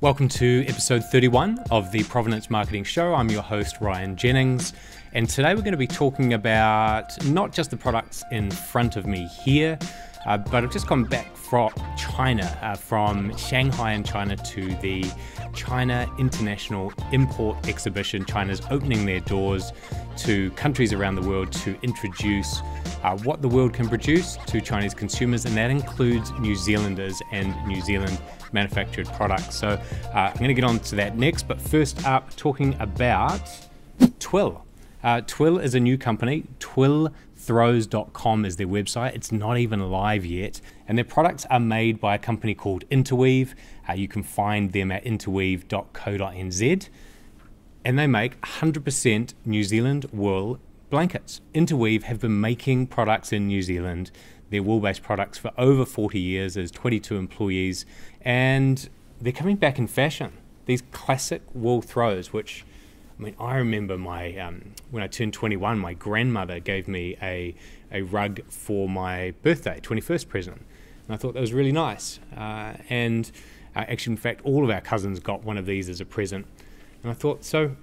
Welcome to episode 31 of the Provenance Marketing Show. I'm your host, Ryan Jennings, and today we're going to be talking about not just the products in front of me here, but I've just gone back from China, from Shanghai in China to the China International Import Exhibition. China's opening their doors to countries around the world to introduce what the world can produce to Chinese consumers, and that includes New Zealanders and New Zealand manufactured products. So I'm going to get on to that next, but first up, talking about Twill. Twill is a new company. TwillThrows.com is their website. It's not even live yet, and their products are made by a company called Interweave. You can find them at interweave.co.nz, and they make 100% New Zealand wool blankets. Interweave have been making products in New Zealand, their wool-based products, for over 40 years. There's 22 employees, and they're coming back in fashion. These classic wool throws, which, I mean, I remember my when I turned 21, my grandmother gave me a rug for my birthday, 21st present, and I thought that was really nice. Actually, in fact, all of our cousins got one of these as a present, and I thought, so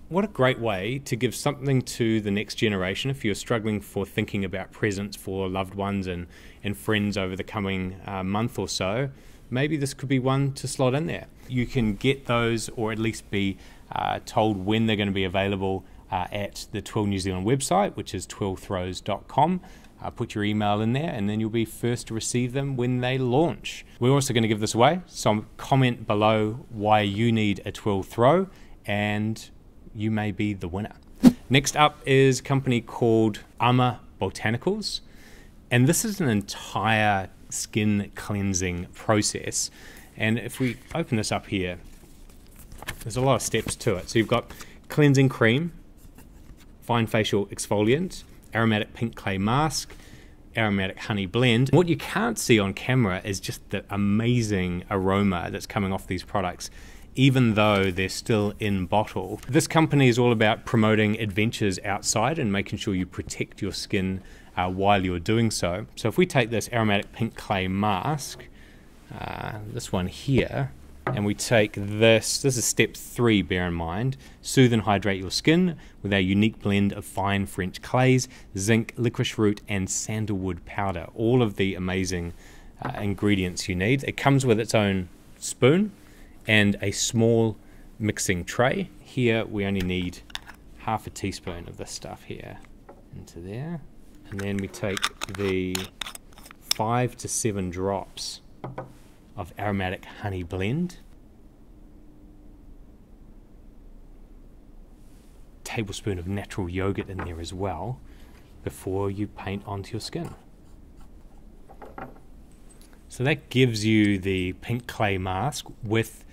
what a great way to give something to the next generation if you're struggling for thinking about presents for loved ones and friends over the coming month or so. Maybe this could be one to slot in there. You can get those, or at least be told when they're going to be available at the Twill New Zealand website, which is twillthrows.com. Put your email in there, and then you'll be first to receive them when they launch. We're also going to give this away, so comment below why you need a Twill throw, and you may be the winner. Next up is a company called Ama Botanicals, and this is an entire skin cleansing process. And if we open this up here, there's a lot of steps to it. So you've got cleansing cream, fine facial exfoliant, aromatic pink clay mask, aromatic honey blend. What you can't see on camera is just the amazing aroma that's coming off these products, even though they're still in bottle. This company is all about promoting adventures outside and making sure you protect your skin while you're doing so. So if we take this aromatic pink clay mask, this one here, and we take this is step 3, bear in mind, soothe and hydrate your skin with our unique blend of fine French clays, zinc, licorice root, and sandalwood powder. All of the amazing ingredients you need. It comes with its own spoon and a small mixing tray. Here we only need half a teaspoon of this stuff here into there, and then we take the 5 to 7 drops of aromatic honey blend, tablespoon of natural yogurt in there as well, before you paint onto your skin. So that gives you the pink clay mask with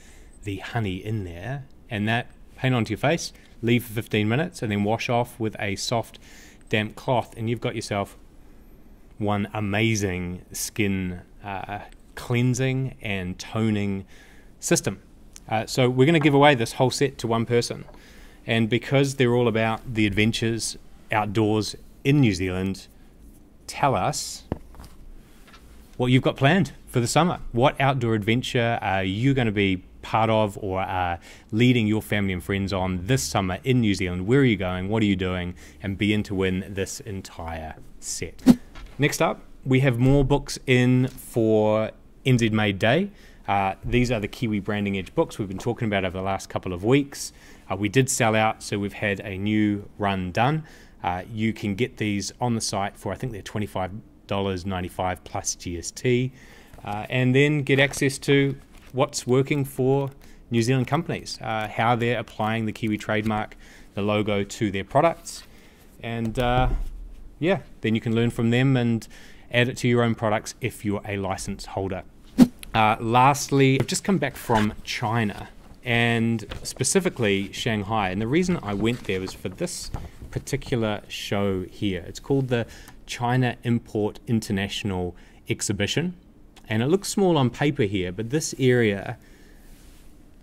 the honey in there, and that paint onto your face, leave for 15 minutes, and then wash off with a soft damp cloth, and you've got yourself one amazing skin cleansing and toning system. So we're going to give away this whole set to one person, and because they're all about the adventures outdoors in New Zealand, tell us what you've got planned for the summer. What outdoor adventure are you going to be part of, or leading your family and friends on this summer in New Zealand? Where are you going? What are you doing? And be in to win this entire set. Next up, we have more books in for NZ Made Day. These are the Kiwi Branding Edge books we've been talking about over the last couple of weeks. We did sell out, so we've had a new run done. You can get these on the site for, I think they're $25.95 plus GST, and then get access to what's working for New Zealand companies, how they're applying the Kiwi trademark, the logo, to their products, and yeah, then you can learn from them and add it to your own products if you're a license holder. Lastly, I've just come back from China, and specifically Shanghai, and the reason I went there was for this particular show here. It's called the China Import International Exhibition, and it looks small on paper here, but this area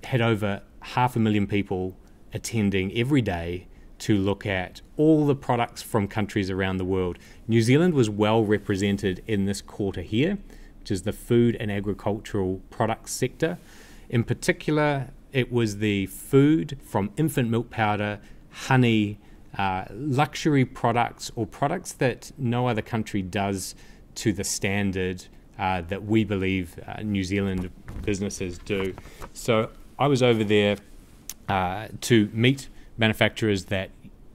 had over 500,000 people attending every day to look at all the products from countries around the world. New Zealand was well represented in this quarter here, which is the food and agricultural products sector, In particular, it was the food from infant milk powder, honey, luxury products, or products that no other country does to the standard that we believe New Zealand businesses do. So I was over there to meet manufacturers that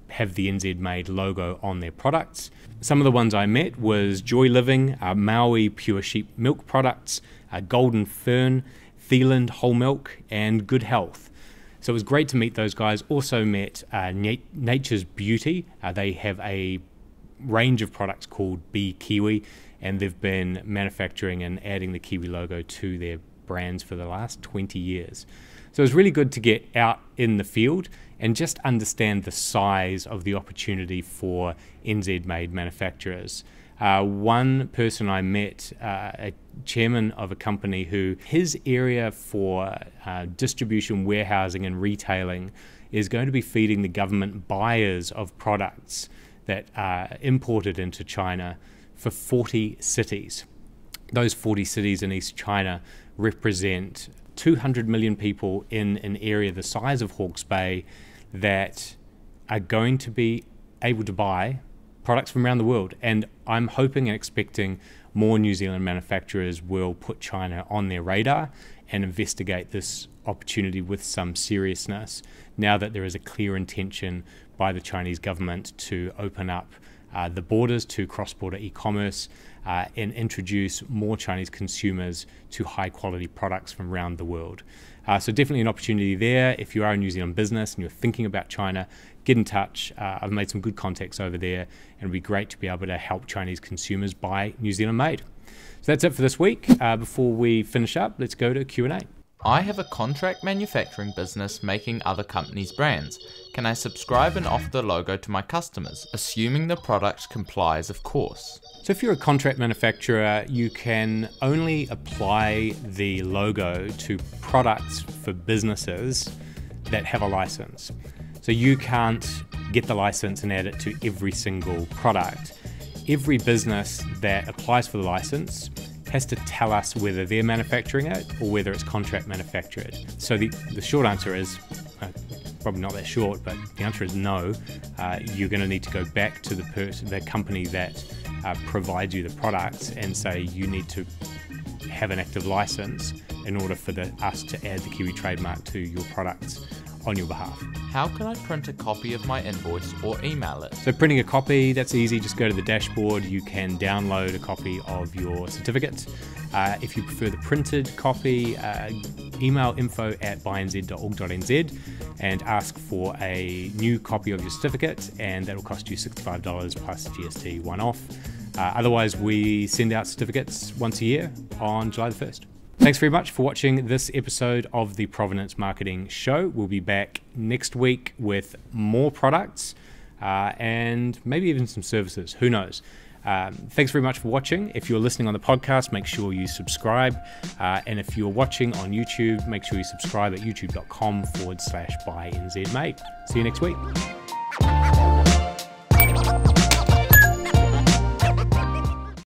have the NZ Made logo on their products. Some of the ones I met was Joy Living, Maui Pure Sheep Milk Products, Golden Fern, Thieland Whole Milk, and Good Health. So it was great to meet those guys. Also met Nature's Beauty. They have a range of products called Be Kiwi, and they've been manufacturing and adding the Kiwi logo to their brands for the last 20 years. So it was really good to get out in the field and just understand the size of the opportunity for NZ Made manufacturers. One person I met, a chairman of a company who his area for distribution, warehousing and retailing is going to be feeding the government buyers of products that are imported into China for 40 cities. Those 40 cities in East China represent 200 million people in an area the size of Hawke's Bay that are going to be able to buy products from around the world. And I'm hoping and expecting more New Zealand manufacturers will put China on their radar and investigate this opportunity with some seriousness now that there is a clear intention by the Chinese government to open up the borders to cross-border e-commerce and introduce more Chinese consumers to high-quality products from around the world. So definitely an opportunity there. If you are a New Zealand business and you're thinking about China, get in touch. I've made some good contacts over there, and it'd be great to be able to help Chinese consumers buy New Zealand made. So that's it for this week. Before we finish up, let's go to Q&A. I have a contract manufacturing business making other companies' brands. Can I subscribe and offer the logo to my customers, assuming the product complies, of course? So if you're a contract manufacturer, you can only apply the logo to products for businesses that have a license. So you can't get the license and add it to every single product. Every business that applies for the license has to tell us whether they're manufacturing it or whether it's contract manufactured. So the short answer is, probably not that short, but the answer is no. You're going to need to go back to the company that provides you the products and say you need to have an active license in order for us to add the Kiwi trademark to your products on your behalf. How can I print a copy of my invoice or email it? So printing a copy, that's easy. Just go to the dashboard. You can download a copy of your certificate. If you prefer the printed copy, email info@buynz.org.nz and ask for a new copy of your certificate, and that will cost you $65 plus GST one-off. Otherwise, we send out certificates once a year on July the 1st. Thanks very much for watching this episode of the Provenance Marketing Show. We'll be back next week with more products and maybe even some services. Who knows? Thanks very much for watching. If you're listening on the podcast, make sure you subscribe. And if you're watching on YouTube, make sure you subscribe at youtube.com/buynzmade. See you next week.